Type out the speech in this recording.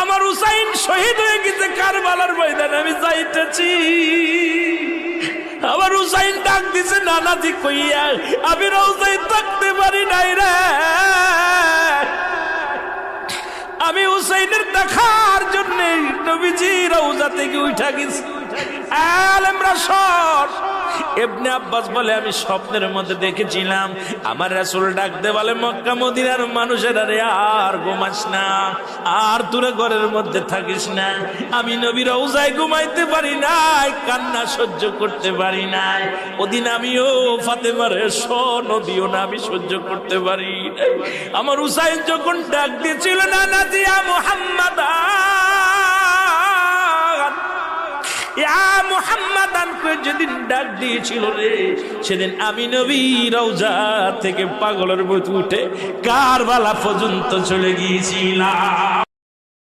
আমার হুসাইন শহীদ হয়ে গেছে কারবালার ময়দানে, আমি যাইতেছি। আমার হুসাইন ডাক দিছে নানাজি কইয়া, আমি রওজায় থাকতে পারি নাই রে, আমি হুসাইনের দেখার জন্য নবীজি রওজা থেকে উঠা গেছি। আলেমরা সর। ইবনে আব্বাস বলে আমি স্বপ্নের মধ্যে দেখেছিলাম আমার রাসূল ডাক দে বলে, মক্কা মদিনার মানুষেরা রে আর ঘুমাস না, আর তোরা ঘরের মধ্যে থাকিস না। আমি নবী রওজায় ঘুমাইতে পারি নাই, কান্না সহ্য করতে পারি নাই। ওদিন আমিও ফাতেমার নদীও না আমি সহ্য করতে পারি। আমার হুসাইন যখন ডাক দিয়েছিল না নাজি ইয়া মুহাম্মাদ ইয়া মুহাম্মাদান কই যেদিন ডাক দিয়েছিল রে, সেদিন আমি নবী রওজা থেকে পাগলের মতো উঠে কারবালা পর্যন্ত চলে গিয়েছিলাম।